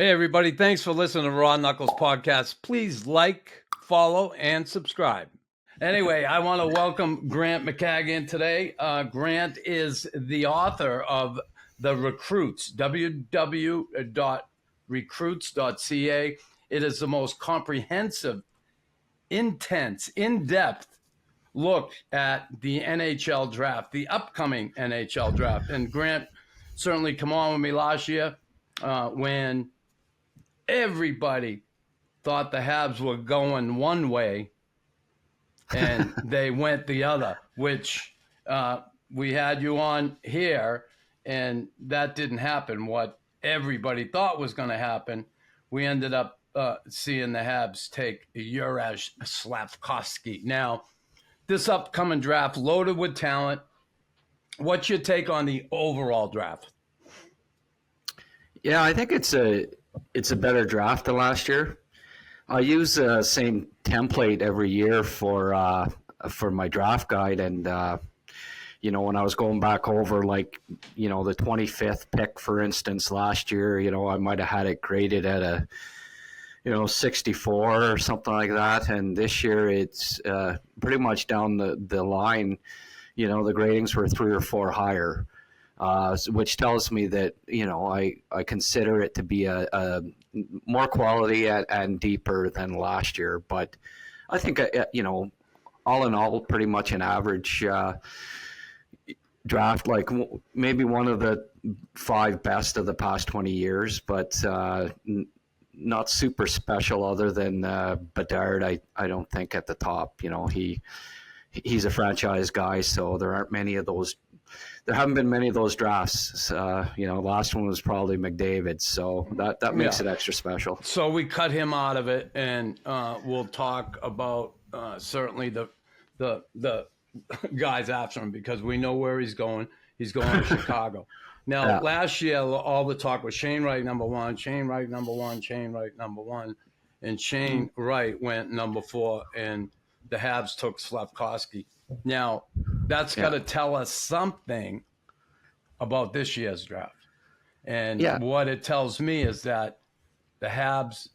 Hey, everybody. Thanks for listening to RawKnux podcast. Please like, follow, and subscribe. Anyway, I want to welcome Grant McCagg in today. Grant is the author of The Recruits, www.recruits.ca. It is the most comprehensive, intense, in-depth look at the NHL draft, the upcoming NHL draft. And Grant certainly come on with me last year when everybody thought the Habs were going one way and they went the other, which we had you on here, and that didn't happen. What everybody thought was going to happen, we ended up seeing the Habs take Juraj Slafkovsky. Now, this upcoming draft loaded with talent. What's your take on the overall draft? Yeah, I think it's a better draft than last year. I use the same template every year for my draft guide, and when I was going back over the 25th pick, for instance, last year, I might have had it graded at a 64 or something like that, and this year it's pretty much down the line. The gradings were 3 or 4 higher. Which tells me that, I consider it to be a more quality and deeper than last year. But I think, all in all, pretty much an average draft, like maybe one of the 5 best of the past 20 years, but not super special other than Bedard, I don't think, at the top. He's a franchise guy, so there aren't many of those. There haven't been many of those drafts. Last one was probably McDavid, so that makes it extra special. So we cut him out of it, and we'll talk about certainly the guys after him, because we know where he's going. He's going to Chicago. Now, last year, all the talk was Shane Wright number 1, Shane Wright number 1, Shane Wright number 1, and Shane Wright went number 4, and the Habs took Slafkovsky. Now, that's got to tell us something about this year's draft. And what it tells me is that the Habs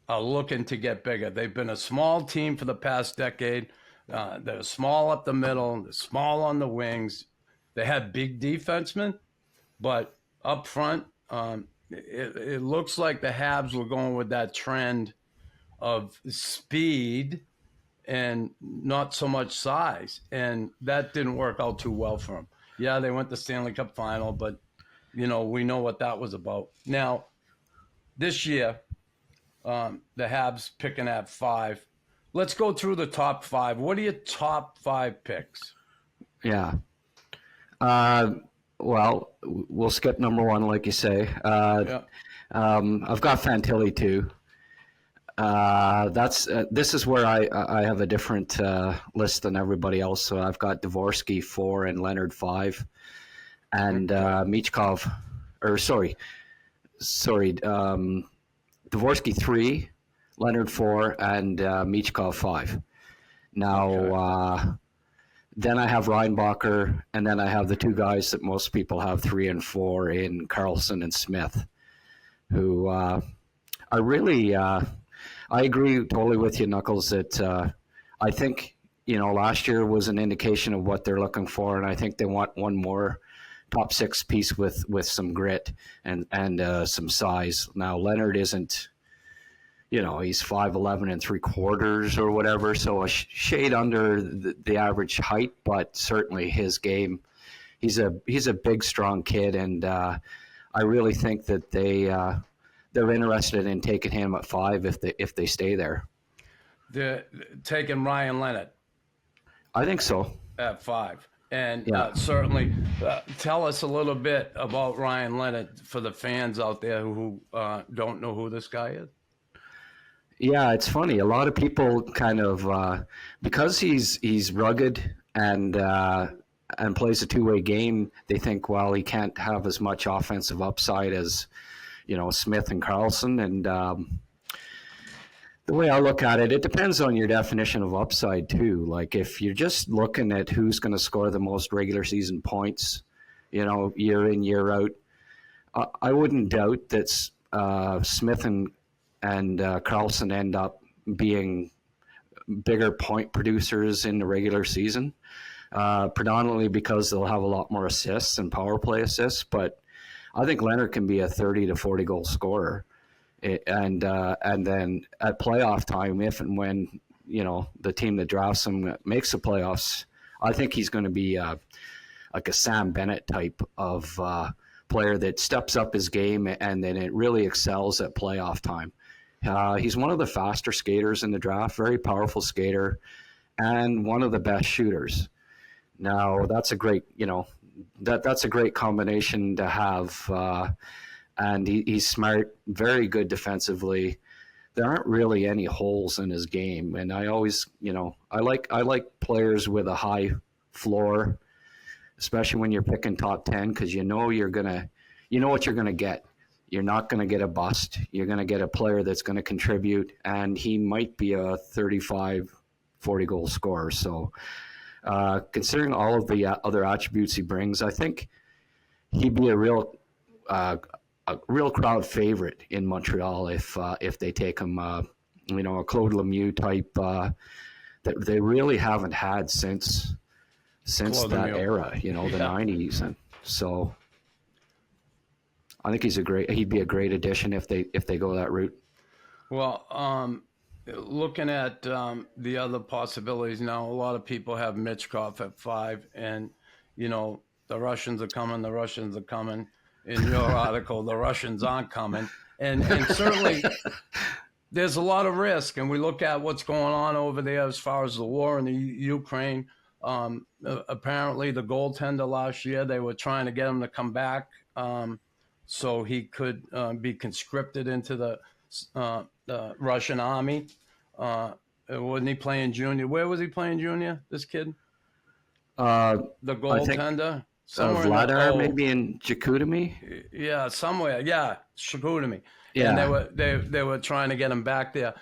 are looking to get bigger. They've been a small team for the past decade. They're small up the middle. They're small on the wings. They have big defensemen, but up front, it looks like the Habs were going with that trend of speed and not so much size, and that didn't work out too well for them. Yeah, they went to Stanley Cup final, but we know what that was about. Now, this year, the Habs picking at 5. Let's go through the top 5. What are your top 5 picks? Yeah. Well, we'll skip number 1, like you say. I've got Fantilli too. This is where I have a different list than everybody else. So I've got Dvorsky 4 and Leonard 5, and Michkov, Dvorsky 3, Leonard 4, and Michkov 5. Now, then I have Reinbacher, and then I have the 2 guys that most people have 3 and 4 in Carlson and Smith, who are really. I agree totally with you, Knuckles, that I think, last year was an indication of what they're looking for, and I think they want one more top 6 piece with some grit and some size. Now, Leonard isn't, he's 5'11" and 3/4 or whatever, so a shade under the average height, but certainly his game, he's a big, strong kid, and I really think that they're interested in taking him at 5 if they stay there. They're taking Ryan Leonard. I think so. At 5. And certainly tell us a little bit about Ryan Leonard for the fans out there who don't know who this guy is. Yeah, it's funny. A lot of people kind of, because he's rugged and plays a two-way game, they think, well, he can't have as much offensive upside as Smith and Carlson. And the way I look at it, it depends on your definition of upside too. Like if you're just looking at who's going to score the most regular season points, year in, year out, I wouldn't doubt that Smith and Carlson end up being bigger point producers in the regular season, predominantly because they'll have a lot more assists and power play assists. But I think Leonard can be a 30 to 40 goal scorer. And then at playoff time, if and when, the team that drafts him makes the playoffs, I think he's going to be like a Sam Bennett type of player that steps up his game and then it really excels at playoff time. He's one of the faster skaters in the draft, very powerful skater, and one of the best shooters. Now that's a great, that's a great combination to have. And he's smart, very good defensively. There aren't really any holes in his game, and I always, I like players with a high floor, especially when you're picking top 10, because you know what you're gonna get. You're not going to get a bust. You're going to get a player that's going to contribute, and he might be a 35, 40 goal scorer. So considering all of the other attributes he brings, I think he'd be a real crowd favorite in Montreal if they take him, a Claude Lemieux type that they really haven't had since Claude that Lemieux. era, the 90s. And so I think he'd be a great addition if they go that route. Well, looking at the other possibilities now, a lot of people have Michkov at 5, and the Russians are coming. In your article, the Russians aren't coming, and certainly there's a lot of risk. And we look at what's going on over there as far as the war in the Ukraine. Apparently, the goaltender last year, they were trying to get him to come back. So he could be conscripted into the Russian army. Wasn't he playing junior? Where was he playing junior, this kid? The goaltender? Somewhere Vladar, maybe in Chicoutimi? Yeah, somewhere. Yeah, Chicoutimi. Yeah. And they were trying to get him back there.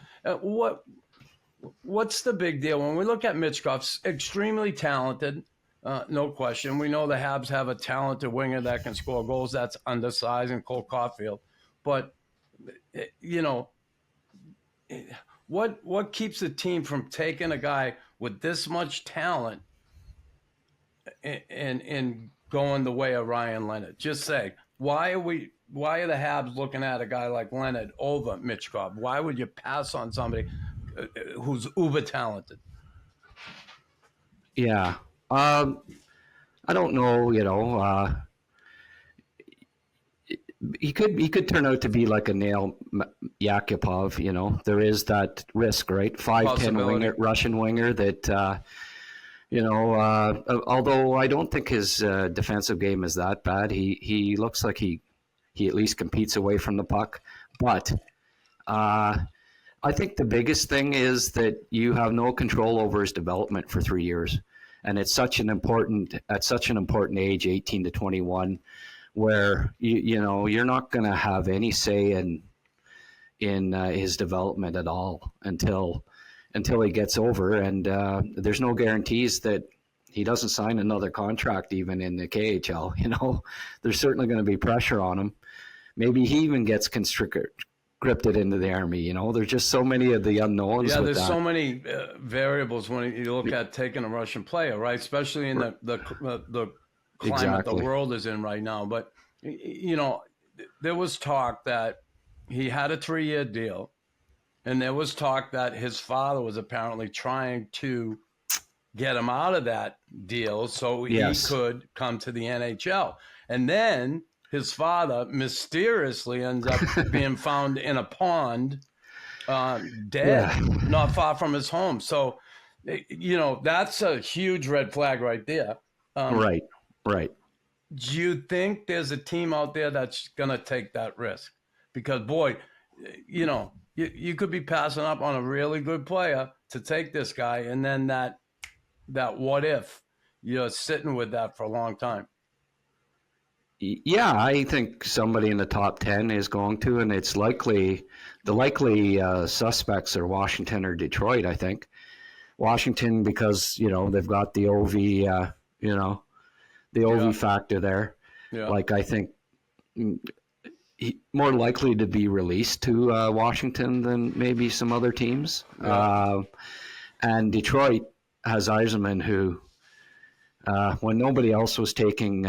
What's the big deal? When we look at Michkov, extremely talented. No question. We know the Habs have a talented winger that can score goals. That's undersized in Cole Caulfield. But, what keeps the team from taking a guy with this much talent and going the way of Ryan Leonard? Just say, why are the Habs looking at a guy like Leonard over Michkov? Why would you pass on somebody who's uber talented? Yeah. I don't know, he could turn out to be like a Nail Yakupov, there is that risk, right? 5'10" winger, Russian winger that, although I don't think his defensive game is that bad, he looks like he at least competes away from the puck. But I think the biggest thing is that you have no control over his development for 3 years. And it's at such an important age, 18 to 21, where you're not going to have any say in his development at all until he gets over. And there's no guarantees that he doesn't sign another contract even in the KHL. There's certainly going to be pressure on him. Maybe he even gets conscripted into the army. There's just so many of the unknowns. Yeah, with there's that. so many variables when you look at taking a Russian player, right? Especially in the climate Exactly. the world is in right now. But there was talk that he had a 3-year deal, and there was talk that his father was apparently trying to get him out of that deal so he could come to the NHL. And then his father mysteriously ends up being found in a pond, dead, not far from his home. So, that's a huge red flag right there. Right. Do you think there's a team out there that's going to take that risk? Because, boy, you could be passing up on a really good player to take this guy, and then that what if, you're sitting with that for a long time. Yeah, I think somebody in the top 10 is going to, and it's likely suspects are Washington or Detroit, I think. Washington because, they've got the OV, the OV factor there. Yeah. Like, I think more likely to be released to Washington than maybe some other teams. Yeah. And Detroit has Yzerman, who, when nobody else was taking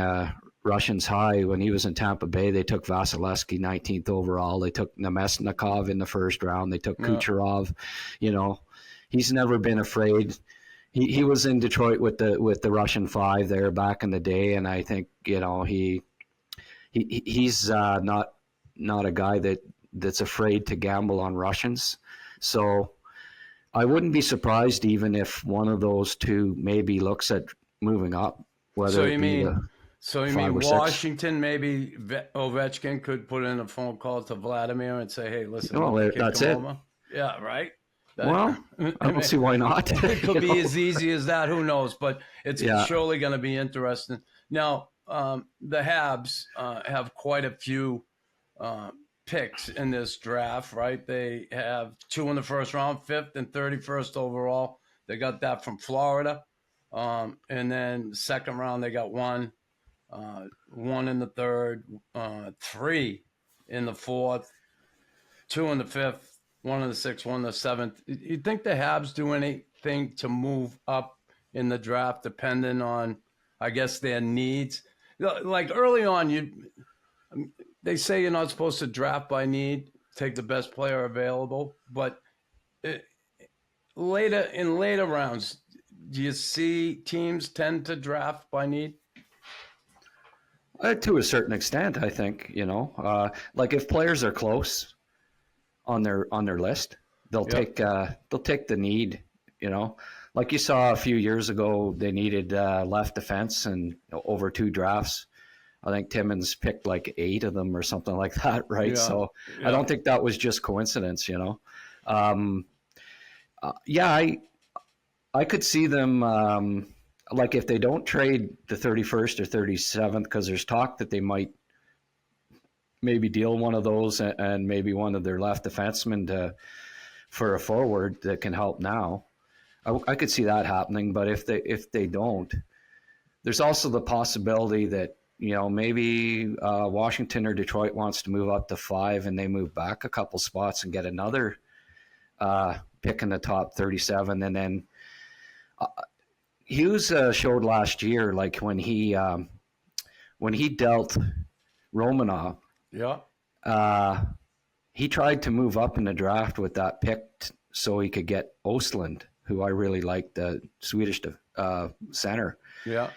Russians high, when he was in Tampa Bay, they took Vasilevsky 19th overall. They took Nemesnikov in the first round. They took Kucherov. He's never been afraid. He was in Detroit with the Russian 5 there back in the day, and I think he's not a guy that's afraid to gamble on Russians. So I wouldn't be surprised even if one of those two maybe looks at moving up. So you mean Washington, 6. maybe Ovechkin could put in a phone call to Vladimir and say, "Hey, listen, that's it." Over. Yeah, right. Well, I don't see why not. It could be as easy as that. Who knows? But it's surely going to be interesting. Now, the Habs have quite a few picks in this draft, right? They have 2 in the first round, 5th and 31st overall. They got that from Florida. And then second round, they got 1 in the 3rd, 3 in the 4th, 2 in the 5th, 1 in the 6th, 1 in the 7th. You think the Habs do anything to move up in the draft depending on, I guess, their needs? Like early on, they say you're not supposed to draft by need, take the best player available. But later rounds, do you see teams tend to draft by need? To a certain extent, I think, like if players are close on their list, they'll take the need, like you saw a few years ago, they needed left defense, and over 2 drafts, I think Timmins picked like 8 of them or something like that, right? Yeah. So I don't think that was just coincidence, I could see them, like if they don't trade the 31st or 37th, because there's talk that they might maybe deal one of those and maybe one of their left defensemen for a forward that can help now. I could see that happening, but if they don't, there's also the possibility that maybe Washington or Detroit wants to move up to 5 and they move back a couple spots and get another pick in the top 37, and then. Hughes showed last year, like when he dealt Romanov, he tried to move up in the draft with that pick so he could get Östlund, who I really liked, the Swedish center. Yeah.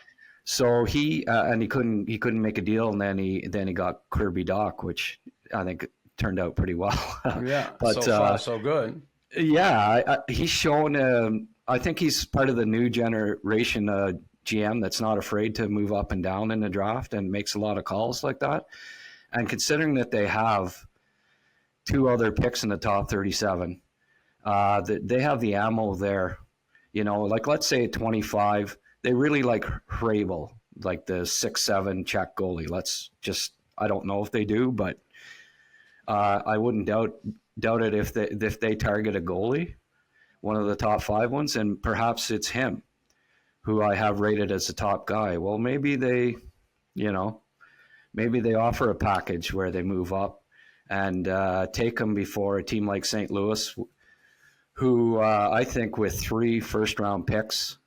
So he couldn't make a deal, and then he got Kirby Dach, which I think turned out pretty well. Yeah, but so far so good. Yeah, he's shown. I think he's part of the new generation GM that's not afraid to move up and down in the draft and makes a lot of calls like that. And considering that they have 2 other picks in the top 37, they have the ammo there. Like let's say at 25, they really like Hrabel, like the 6'7" Czech goalie. I don't know if they do, but I wouldn't doubt it if they target a goalie, one of the top 5 ones, and perhaps it's him who I have rated as the top guy. Well, maybe they offer a package where they move up and take him before a team like St. Louis, who I think with 3 first-round picks,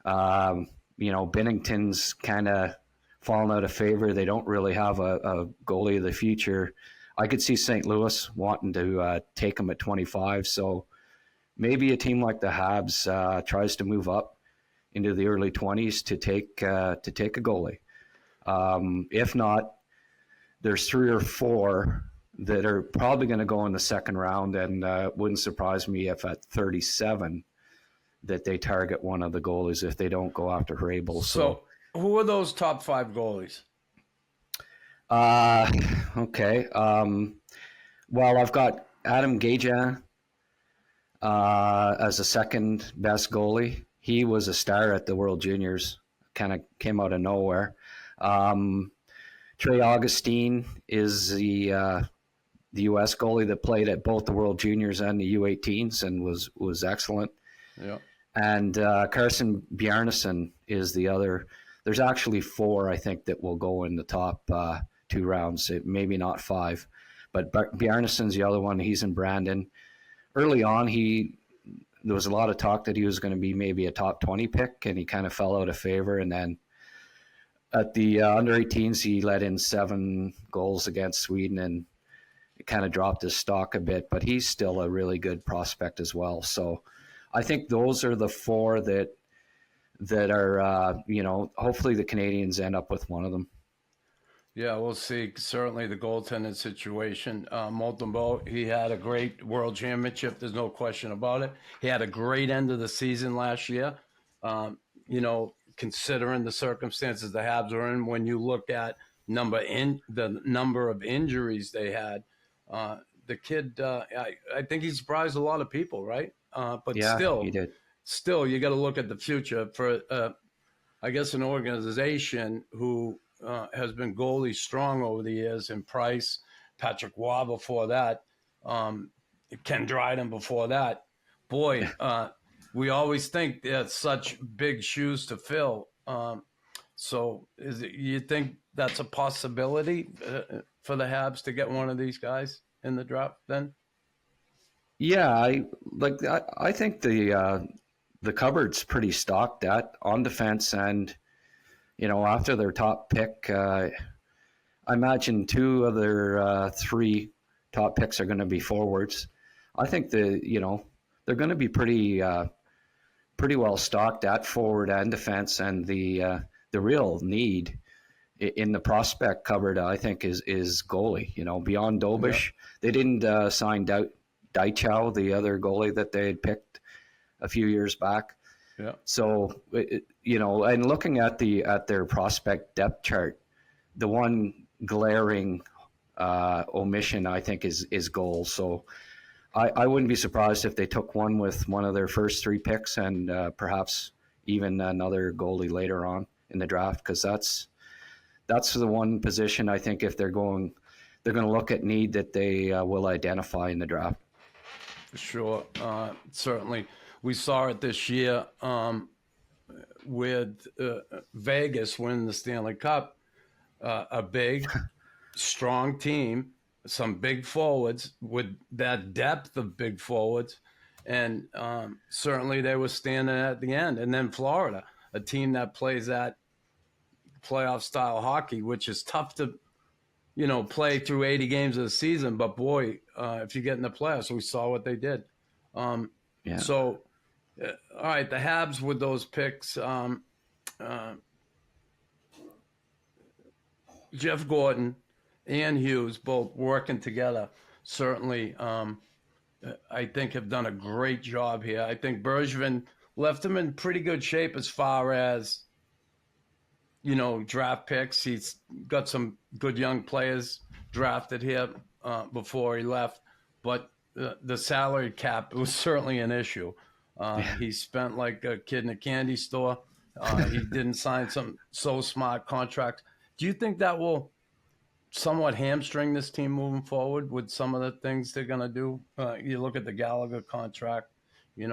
Binnington's kind of fallen out of favor. They don't really have a goalie of the future. I could see St. Louis wanting to take him at 25, so maybe a team like the Habs tries to move up into the early 20s to take a goalie. If not, there's 3 or 4 that are probably going to go in the second round, and it wouldn't surprise me if at 37 that they target one of the goalies if they don't go after Hrabel. So who are those top 5 goalies? Okay. Well, I've got Adam Gajan as the second best goalie. He was a star at the World Juniors, kind of came out of nowhere. Trey Augustine is the U.S. goalie that played at both the World Juniors and the U18s and was excellent. Yeah. And Carson Bjarnason is the other. There's actually 4, I think, that will go in the top 2 rounds, maybe not 5. But Bjarnason's the other one. He's in Brandon. Early on, there was a lot of talk that he was going to be maybe a top 20 pick, and he kind of fell out of favor. And then at the under 18s, he let in 7 goals against Sweden, and it kind of dropped his stock a bit. But he's still a really good prospect as well. So I think those are the 4 that are, hopefully the Canadians end up with one of them. Yeah, we'll see. Certainly the goaltending situation. Moltenbo, he had a great world championship. There's no question about it. He had a great end of the season last year. Considering the circumstances the Habs are in, when you look at the number of injuries they had, the kid, I think he surprised a lot of people, right? But yeah, still, he did. Still, you got to look at the future for, I guess, an organization who has been goalie strong over the years in Price, Patrick Waugh before that, Ken Dryden before that. Boy, we always think there's such big shoes to fill. So you think that's a possibility for the Habs to get one of these guys in the draft then? Yeah, I think the cupboard's pretty stocked on defense, and after their top pick, I imagine 2 of their 3 top picks are going to be forwards. I think they're going to be pretty well stocked at forward and defense, and the real need in the prospect cupboard, I think, is goalie. Beyond Dobish, they didn't sign Daichow, the other goalie that they had picked a few years back. Yeah. So, and looking at their prospect depth chart, the one glaring omission, I think, is goals. So I wouldn't be surprised if they took one with one of their first 3 picks, and perhaps even another goalie later on in the draft, because that's the one position I think if they're going to look at need that they will identify in the draft. Sure. Certainly. We saw it this year with Vegas winning the Stanley Cup, a big, strong team, some big forwards with that depth of big forwards, and certainly they were standing at the end. And then Florida, a team that plays that playoff-style hockey, which is tough to, play through 80 games of the season. But, boy, if you get in the playoffs, we saw what they did. Yeah. So, all right, the Habs with those picks, Jeff Gordon and Hughes both working together, certainly, I think have done a great job here. I think Bergevin left him in pretty good shape as far as, draft picks. He's got some good young players drafted here before he left, but the salary cap was certainly an issue. He spent like a kid in a candy store. He didn't sign some so smart contracts. Do you think that will somewhat hamstring this team moving forward with some of the things they're going to do? You look at the Gallagher contract, I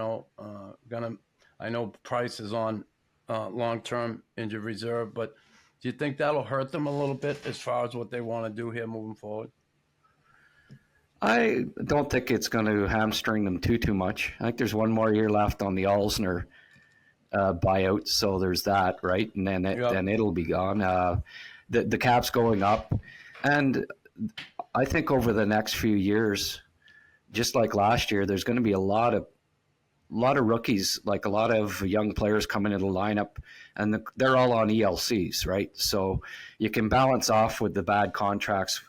know Price is on long-term injured reserve, but do you think that'll hurt them a little bit as far as what they want to do here moving forward? I don't think it's going to hamstring them too much. I think there's one more year left on the Alsner buyout, so there's that, right? And then then it'll be gone. The cap's going up, and I think over the next few years, just like last year, there's going to be a lot of rookies, like a lot of young players coming into the lineup, and they're all on ELCs, right? So you can balance off with the bad contracts.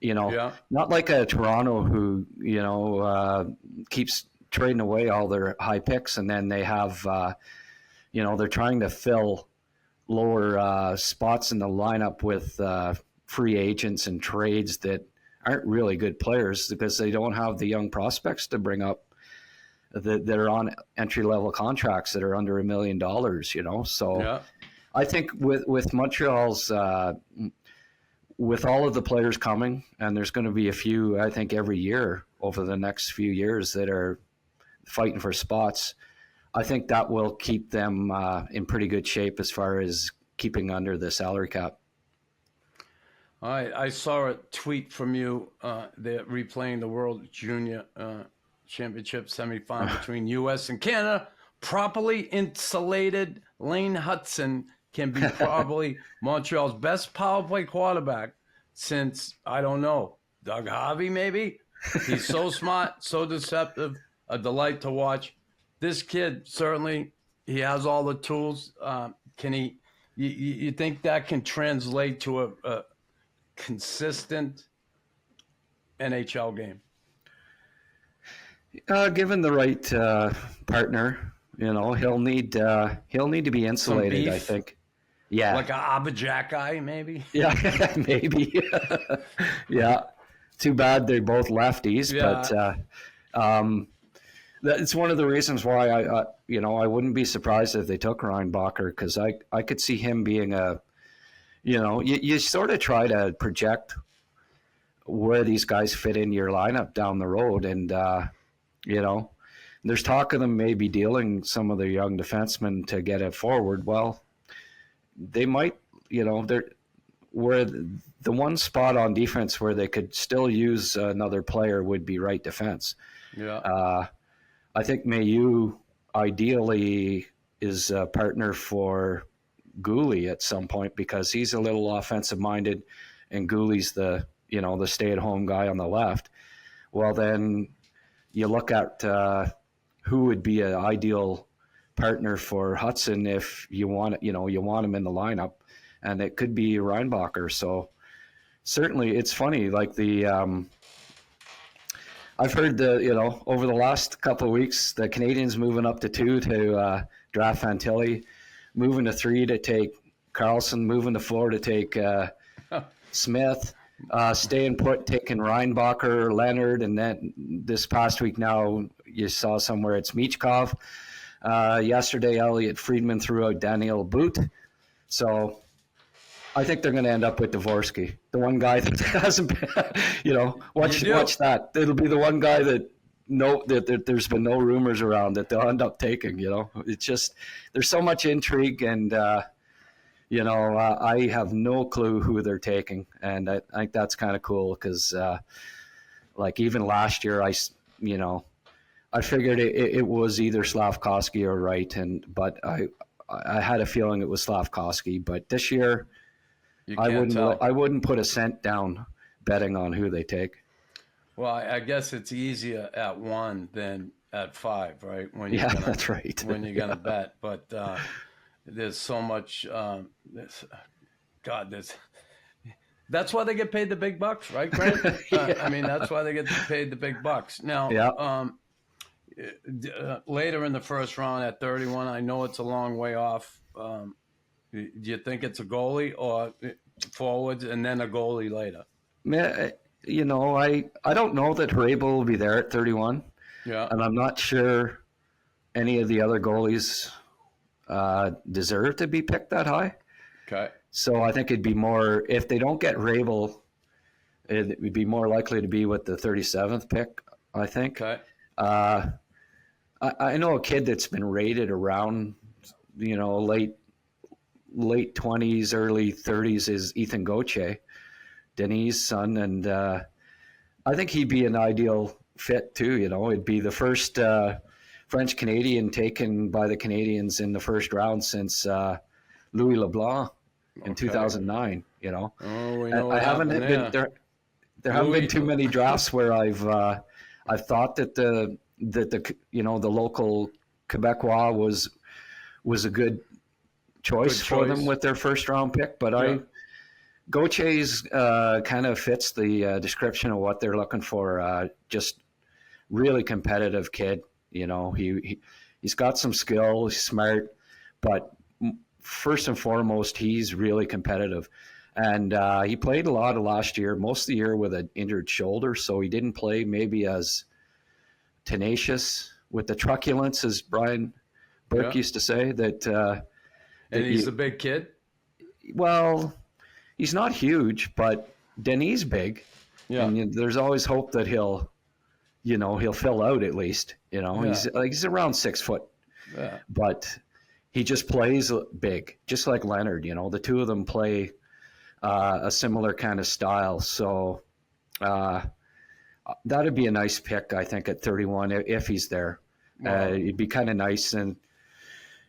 Not like a Toronto who, keeps trading away all their high picks, and then they have, they're trying to fill lower spots in the lineup with free agents and trades that aren't really good players because they don't have the young prospects to bring up that are on entry-level contracts that are under $1 million, So I think with Montreal's with all of the players coming, and there's going to be a few, I think, every year over the next few years that are fighting for spots, I think that will keep them in pretty good shape as far as keeping under the salary cap. I saw a tweet from you. They're replaying the World Junior Championship semifinal between U.S. and Canada. Properly insulated Lane Hutson can be probably Montreal's best power play quarterback since, I don't know, Doug Harvey maybe? He's so smart, so deceptive, a delight to watch. This kid, certainly, he has all the tools. Can he? You think that can translate to a consistent NHL game? Given the right partner, he'll need to be insulated, I think. Yeah. Like a Abba-Jack guy, maybe? Yeah, maybe. Yeah. Too bad they're both lefties, but it's one of the reasons why I wouldn't be surprised if they took Reinbacher, because I could see him being you sort of try to project where these guys fit in your lineup down the road, and there's talk of them maybe dealing some of their young defensemen to get it forward. Well, they might, they're where the one spot on defense where they could still use another player would be right defense. Yeah. I think Mailloux ideally is a partner for Gouli at some point, because he's a little offensive minded and Gouli's the stay-at-home guy on the left. Well, then you look at who would be an ideal partner for Hutson if you want him in the lineup, and it could be Reinbacher. So certainly, it's funny. Like I've heard over the last couple of weeks, the Canadians moving up to 2 to draft Fantilli, moving to 3 to take Carlson, moving to 4 to take Smith, staying put, taking Reinbacher, Leonard, and then this past week now you saw somewhere it's Michkov. Yesterday, Elliot Friedman threw out Daniel Boot. So I think they're going to end up with Dvorsky, the one guy that hasn't been, watch that. It'll be the one guy that there's been no rumors around that they'll end up taking, It's just, there's so much intrigue, and, I have no clue who they're taking. And I think that's kind of cool because, even last year, I figured it was either Slafkovsky or Wright, but I had a feeling it was Slafkovsky. But this year, I wouldn't put a cent down betting on who they take. Well, I guess it's easier at 1 than at 5, right? That's right. When you're gonna bet, but there's so much. That's why they get paid the big bucks, right, Grant? That's why they get paid the big bucks. Now, later in the first round at 31, I know it's a long way off. Do you think it's a goalie or forwards and then a goalie later? I don't know that Hrabel will be there at 31. Yeah. And I'm not sure any of the other goalies deserve to be picked that high. Okay. So I think it'd be more, if they don't get Hrabel, it would be more likely to be with the 37th pick, I think. Okay. I know a kid that's been rated around, late 20s, early 30s is Ethan Gauthier, Denis' son, and I think he'd be an ideal fit too. It'd be the first French Canadian taken by the Canadians in the first round since Louis Leblanc in 2009. We know I haven't been there. There haven't been too many drafts where I've thought that the local Quebecois was a good choice for them with their first round pick, but Gauthier's kind of fits the description of what they're looking for. Just really competitive kid. He's got some skill, he's smart, but first and foremost, he's really competitive. And he played a lot of last year, most of the year with an injured shoulder, so he didn't play maybe as tenacious with the truculence, as Brian Burke used to say. And he's a big kid? Well, he's not huge, but Denis big. Yeah. And there's always hope that he'll fill out at least. He's around 6 foot. Yeah. But he just plays big, just like Leonard. The two of them play a similar kind of style. So that'd be a nice pick, I think, at 31 if he's there. Well, It'd be kind of nice and,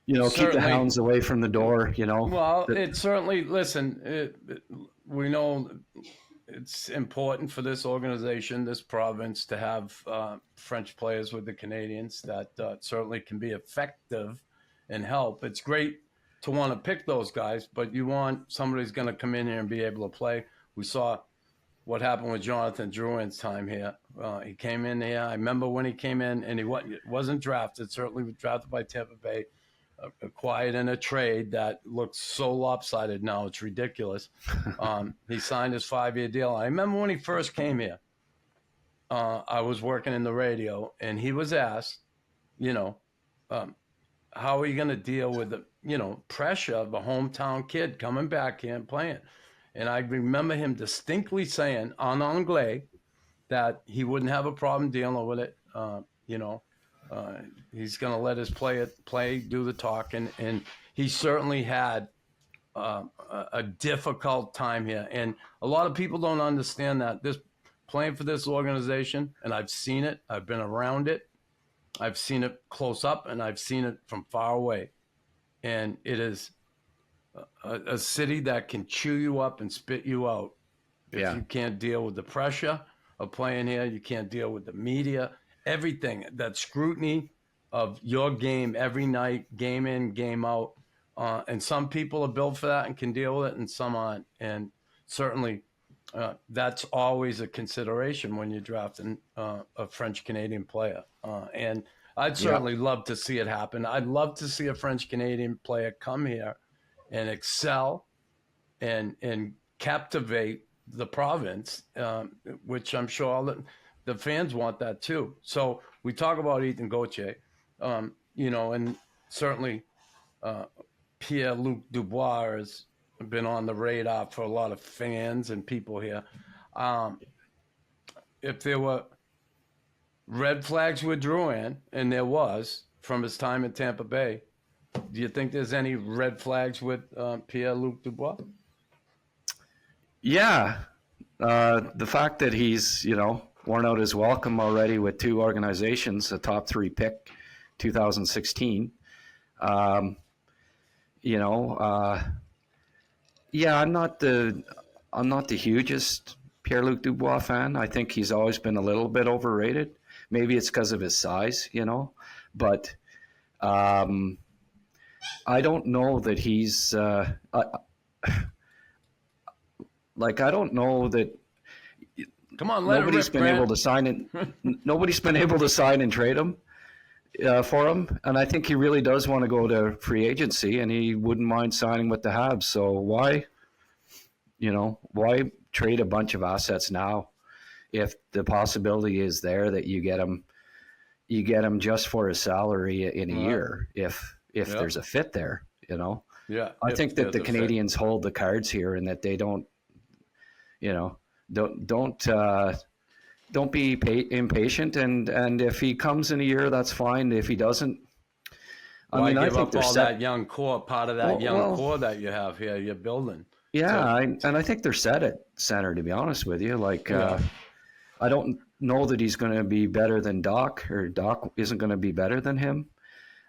keep the certainly. hounds away from the door, Well, it certainly, listen, we know it's important for this organization, this province, to have French players with the Canadians that certainly can be effective and help. It's great to want to pick those guys, but you want somebody who's going to come in here and be able to play. We saw what happened with Jonathan Drouin's time here. He came in here. I remember when he came in, and he wasn't drafted. Certainly was drafted by Tampa Bay, acquired in a trade that looks so lopsided now. It's ridiculous. He signed his 5-year deal. I remember when he first came here, I was working in the radio, and he was asked, how are you going to deal with the, pressure of a hometown kid coming back here and playing? And I remember him distinctly saying en anglais that he wouldn't have a problem dealing with it. He's going to let his play, do the talking. And he certainly had a difficult time here. And a lot of people don't understand that. Playing for this organization, and I've seen it. I've been around it. I've seen it close up, and I've seen it from far away. And it is a city that can chew you up and spit you out if you can't deal with the pressure of playing here. You can't deal with the media, everything, that scrutiny of your game every night, game in, game out. And some people are built for that and can deal with it, and some aren't. And certainly that's always a consideration when you're drafting a French-Canadian player. And I'd certainly love to see it happen. I'd love to see a French-Canadian player come here and excel and captivate the province, which I'm sure all the fans want that too. So we talk about Ethan Gauthier, and certainly Pierre-Luc Dubois has been on the radar for a lot of fans and people here. If there were red flags with Drouin, and there was from his time in Tampa Bay, do you think there's any red flags with Pierre-Luc Dubois? Yeah. The fact that he's, worn out his welcome already with 2 organizations, a top 3 pick, 2016. I'm not the hugest Pierre-Luc Dubois fan. I think he's always been a little bit overrated. Maybe it's because of his size, but I don't know that he's I don't know that. Come on, nobody's been able to sign it. Nobody's been able to sign and trade him for him, and I think he really does want to go to free agency, and he wouldn't mind signing with the Habs. So why trade a bunch of assets now if the possibility is there that you get him just for his salary in a year if there's a fit there, Yeah, I think that the Canadians hold the cards here, and that they don't be impatient, and if he comes in a year, that's fine. If he doesn't, I think up all that young core, part of that core that you have here, you're building. Yeah, and I think they're set at center, to be honest with you. I don't know that he's going to be better than Doc, or Doc isn't going to be better than him.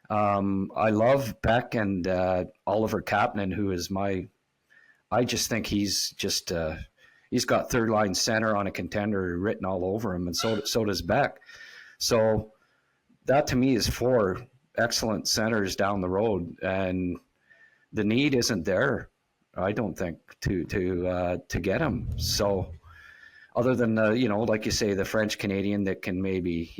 I love Beck and Oliver Kapanen, who is I just think he's got third line center on a contender written all over him, and so does Beck. So that to me is 4 excellent centers down the road, and the need isn't there, I don't think, to get him. So other than like you say, the French Canadian that can maybe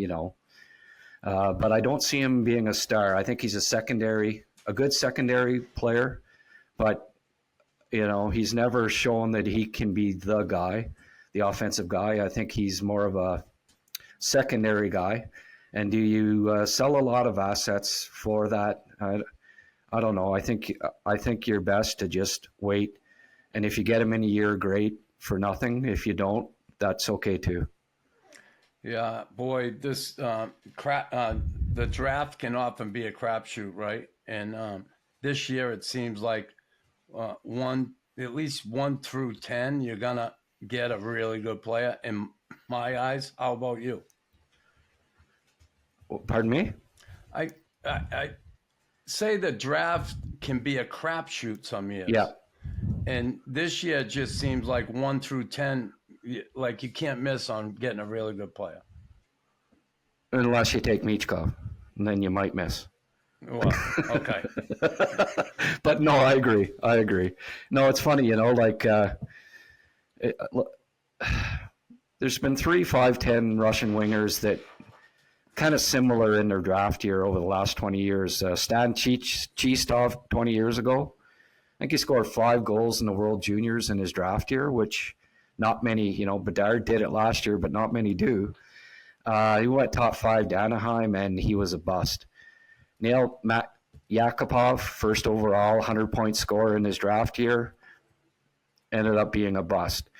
but I don't see him being a star. I think he's a good secondary player, but he's never shown that he can be the guy, the offensive guy. I think he's more of a secondary guy. And do you sell a lot of assets for that? I don't know. I think you're best to just wait. And if you get him in a year, great, for nothing. If you don't, that's okay too. Yeah, boy, the draft can often be a crapshoot, right? And this year it seems like one at least 1 through 10, you're gonna get a really good player. In my eyes, how about you? Pardon me? I say the draft can be a crapshoot some years. Yeah. And this year just seems like 1 through 10, like you can't miss on getting a really good player. Unless you take Michkov, and then you might miss. Well, okay. But no, I agree. No, it's funny, there's been 3, 5, 10 Russian wingers that kind of similar in their draft year over the last 20 years. Stan Chistov 20 years ago, I think he scored 5 goals in the World Juniors in his draft year, which not many, Bedard did it last year, but not many do. He went top 5 to Anaheim, and he was a bust. Neil Yakupov, first overall, 100-point scorer in his draft year, ended up being a bust.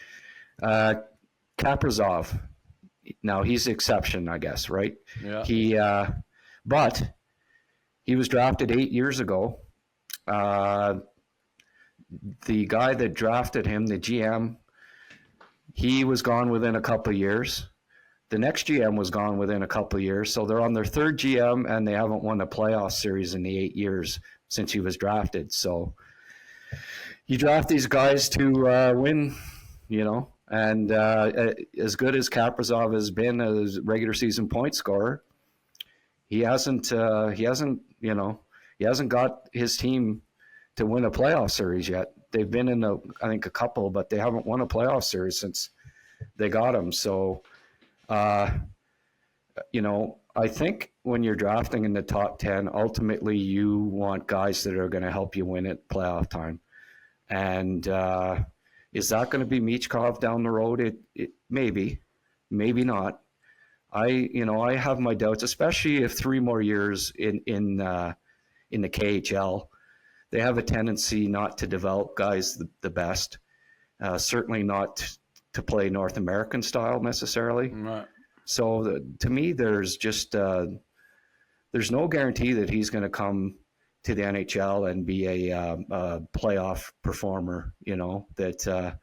Kaprizov, now he's the exception, I guess, right? Yeah. But he was drafted 8 years ago. The guy that drafted him, the GM, he was gone within a couple of years. The next GM was gone within a couple of years. So they're on their 3rd GM, and they haven't won a playoff series in the 8 years since he was drafted. So you draft these guys to win, and as good as Kaprizov has been as regular season point scorer, he hasn't got his team to win a playoff series yet. They've been in I think a couple, but they haven't won a playoff series since they got him. So, I think when you're drafting in the top 10, ultimately you want guys that are going to help you win at playoff time. And is that going to be Michkov down the road? It maybe not. I have my doubts, especially if 3 more years in the KHL. They have a tendency not to develop guys the best, certainly not to play North American style necessarily. Right. So to me, there's just there's no guarantee that he's going to come to the NHL and be a playoff performer. That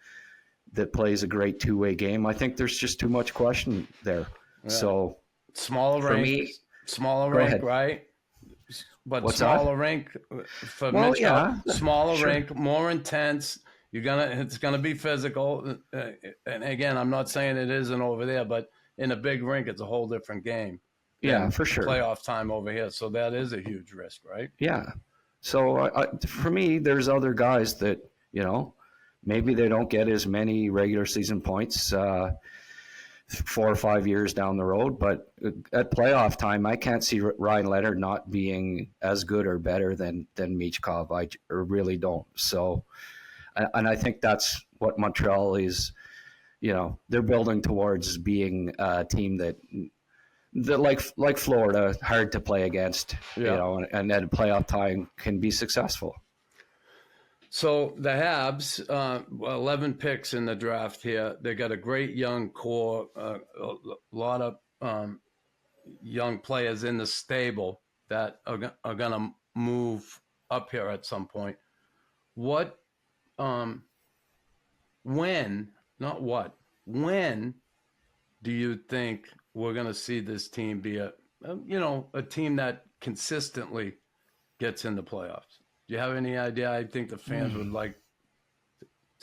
plays a great 2-way game. I think there's just too much question there. Yeah. So smaller rink, right? But what's smaller that? Rink for well, Michkov, yeah, smaller sure. rink, more intense. It's gonna be physical. And again, I'm not saying it isn't over there, but in a big rink, it's a whole different game. Yeah, for sure. Playoff time over here, so that is a huge risk, right? Yeah. So for me, there's other guys that maybe they don't get as many regular season points 4 or 5 years down the road, but at playoff time, I can't see Ryan Leonard not being as good or better than Michkov. I really don't. So, and I think that's what Montreal is. They're building towards being a team that like Florida, hard to play against. Yeah. And at playoff time can be successful. So the Habs, 11 picks in the draft here. They got a great young core, a lot of young players in the stable that are going to move up here at some point. When do you think we're going to see this team be a team that consistently gets in the playoffs? Do you have any idea? I think the fans would like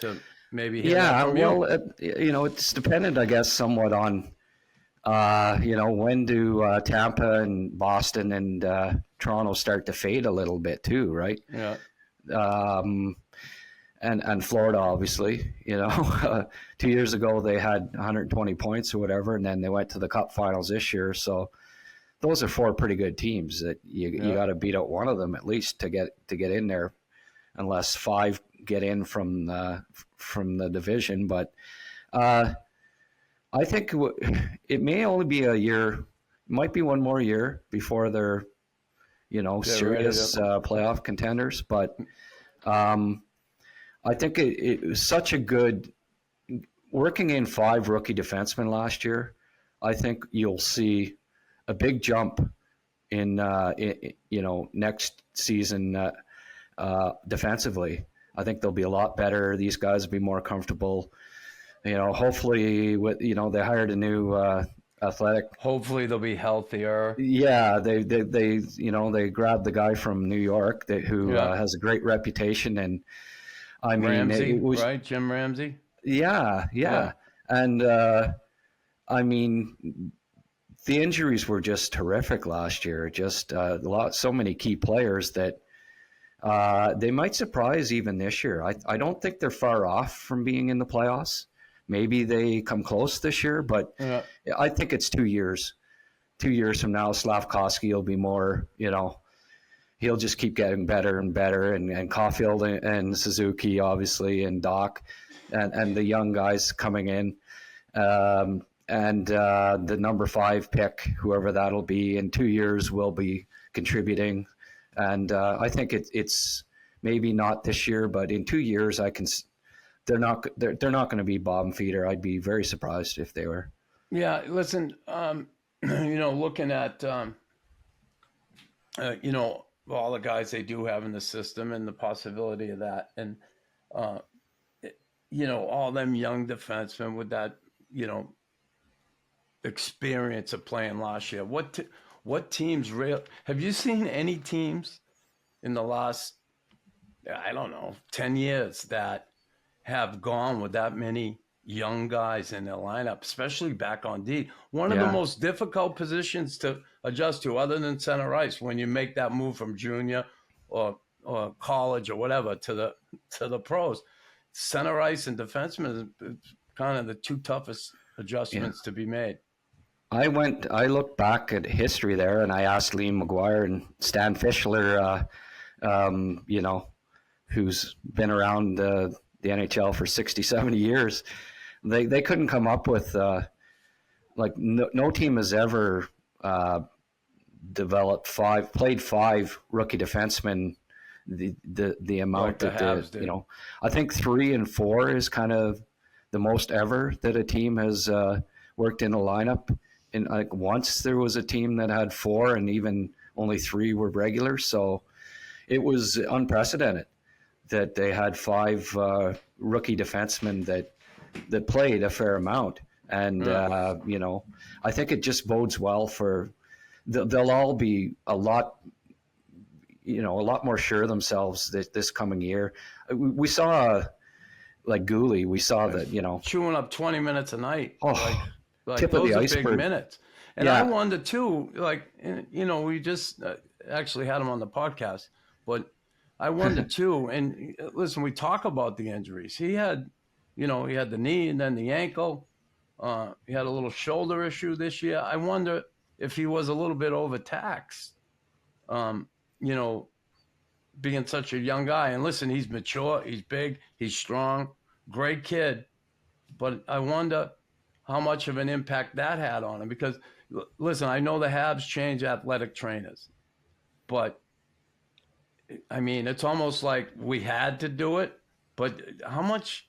to maybe hear that from you. Well, it's dependent, I guess, somewhat on, when do Tampa and Boston and Toronto start to fade a little bit too, right? Yeah. And Florida, obviously, 2 years ago they had 120 points or whatever, and then they went to the Cup Finals this year. So those are 4 pretty good teams that you got to beat out one of them at least to get in there, unless 5 get in from the division. But I think it may only be a year. It might be one more year before they're serious playoff contenders. But I think it was such a good working in 5 rookie defensemen last year. I think you'll see a big jump in next season defensively. I think they'll be a lot better. These guys will be more comfortable. Hopefully, they hired a new athletic. Hopefully they'll be healthier. Yeah, they grabbed the guy from New York who has a great reputation, and I mean, Ramsey, it was right? Jim Ramsey. Yeah. And I mean, the injuries were just horrific last year. Just so many key players that they might surprise even this year. I don't think they're far off from being in the playoffs. Maybe they come close this year, but I think it's 2 years. 2 years from now, Slafkovsky will be more, he'll just keep getting better and better. And Caulfield and Suzuki, obviously, and Doc and the young guys coming in. And the number 5 pick, whoever that'll be, in 2 years will be contributing. And I think it's maybe not this year, but in 2 years, they're not going to be bottom feeder. I'd be very surprised if they were. Yeah, listen, looking at all the guys they do have in the system and the possibility of that, and all them young defensemen with that experience of playing last year. What teams have you seen any teams in the last 10 years that have gone with that many young guys in their lineup, especially back on D? One of the most difficult positions to adjust to, other than center ice, when you make that move from junior or college or whatever to the pros. Center ice and defenseman is kind of the two toughest adjustments to be made. I looked back at history there, and I asked Liam McGuire and Stan Fischler, who's been around the NHL for 60, 70 years. They couldn't come up with, no team has ever played 5 rookie defensemen the amount like that Habs did. I think 3 and 4 is kind of the most ever that a team has worked in a lineup. And once there was a team that had 4, and even only 3 were regular. So it was unprecedented that they had 5 rookie defensemen that played a fair amount. And, I think it just bodes well for they'll all be a lot more sure of themselves this coming year. We saw Gooley, we saw that, chewing up 20 minutes a night. Like tip those of the are iceberg. big minutes. And I wonder too, we just actually had him on the podcast, but I wonder too, and listen, we talk about the injuries. He had the knee and then the ankle. He had a little shoulder issue this year. I wonder if he was a little bit overtaxed, being such a young guy. And listen, he's mature, he's big, he's strong, great kid. But I wonder how much of an impact that had on him. Because, listen, I know the Habs change athletic trainers. But, I mean, it's almost like we had to do it. But how much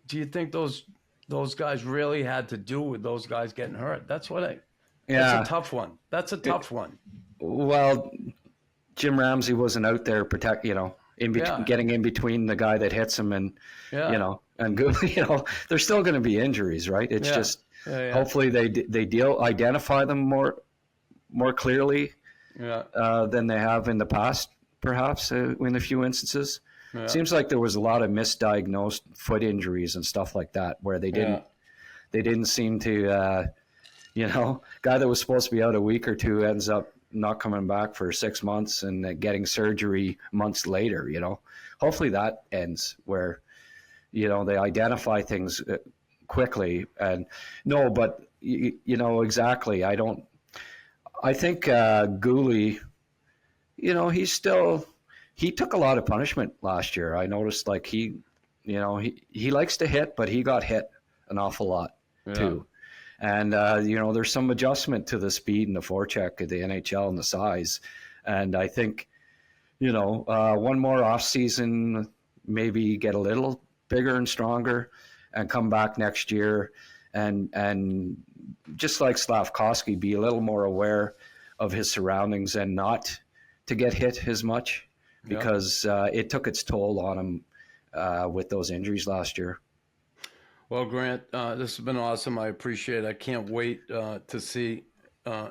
do you think those guys really had to do with those guys getting hurt? That's a tough one. That's a tough one. Well, Jim Ramsey wasn't out there getting in between the guy that hits him and and there's still going to be injuries, right? It's just hopefully they identify them more clearly than they have in the past, perhaps in a few instances. Yeah. Seems like there was a lot of misdiagnosed foot injuries and stuff like that where they didn't seem to guy that was supposed to be out a week or two ends up not coming back for 6 months and getting surgery months later. Hopefully that ends where they identify things quickly. And no, but exactly. I think Gooley, he took a lot of punishment last year. I noticed he likes to hit, but he got hit an awful lot too. And, there's some adjustment to the speed and the forecheck of the NHL and the size. And I think, one more off season, maybe get a little bigger and stronger and come back next year. And just like Slafkovsky, be a little more aware of his surroundings and not to get hit as much because it took its toll on him with those injuries last year. Well, Grant, this has been awesome. I appreciate it. I can't wait to see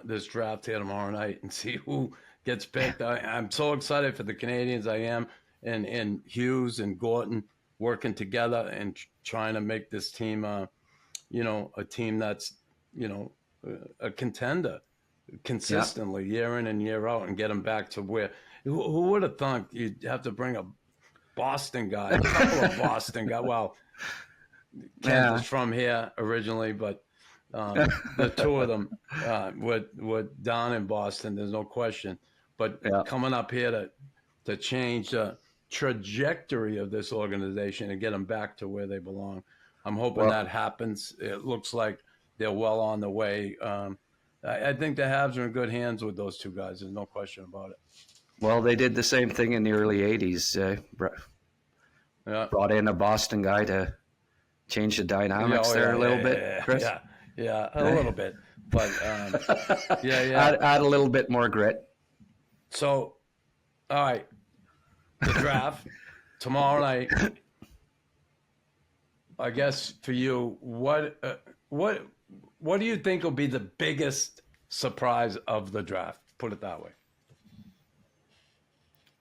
this draft here tomorrow night and see who gets picked. I'm so excited for the Canadians. I am, and Hughes and Gorton working together and trying to make this team, a team that's, a contender consistently year in and year out, and get them back to where. Who would have thought you'd have to bring a Boston guy, a couple of Boston guys? Well, Kent is from here originally, but the two of them were down in Boston. There's no question. But coming up here to change the trajectory of this organization and get them back to where they belong, I'm hoping that happens. It looks like they're well on the way. I think the Habs are in good hands with those two guys. There's no question about it. Well, they did the same thing in the early 80s. Brought in a Boston guy to change the dynamics a little bit, Chris. Yeah, a little bit. But, Add a little bit more grit. So, all right, the draft tomorrow night. I guess for you, what do you think will be the biggest surprise of the draft? Put it that way.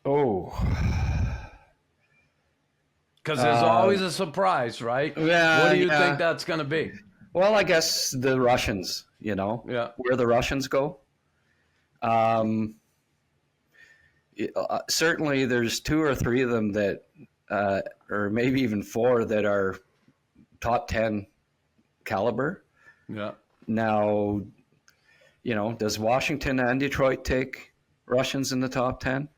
Oh, because there's always a surprise, right? Yeah. What do you think that's going to be? Well, I guess the Russians. Where the Russians go. Certainly, there's 2 or 3 of them that, or maybe even 4 that are top 10 caliber. Yeah. Now, does Washington and Detroit take Russians in the top 10?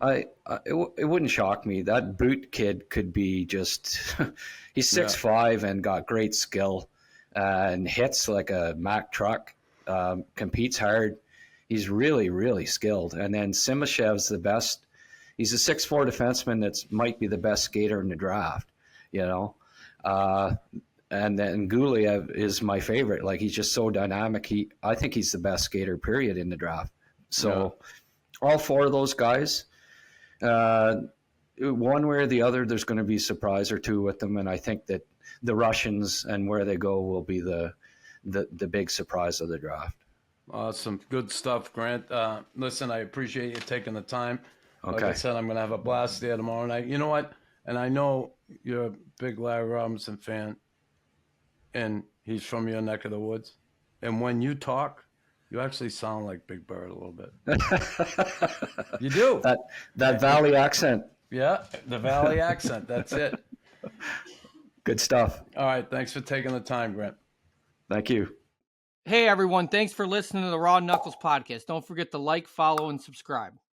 It wouldn't shock me. That Boot kid could be just he's 6'5" and got great skill and hits like a Mack truck, competes hard. He's really, really skilled. And then Simashev's the best. He's a 6'4" defenseman that might be the best skater in the draft, And then Guliev is my favorite. Like, he's just so dynamic. I think he's the best skater, period, in the draft. So all 4 of those guys, one way or the other, there's going to be a surprise or 2 with them. And I think that the Russians and where they go will be the big surprise of the draft. Awesome. Good stuff, Grant. Listen, I appreciate you taking the time. Okay. Like I said, I'm going to have a blast there tomorrow night. You know what? And I know you're a big Larry Robinson fan, and he's from your neck of the woods. And when you talk, you actually sound like Big Bird a little bit. You do. That Valley accent. Yeah, the Valley accent. That's it. Good stuff. All right. Thanks for taking the time, Grant. Thank you. Hey, everyone. Thanks for listening to the Raw Knuckles podcast. Don't forget to like, follow, and subscribe.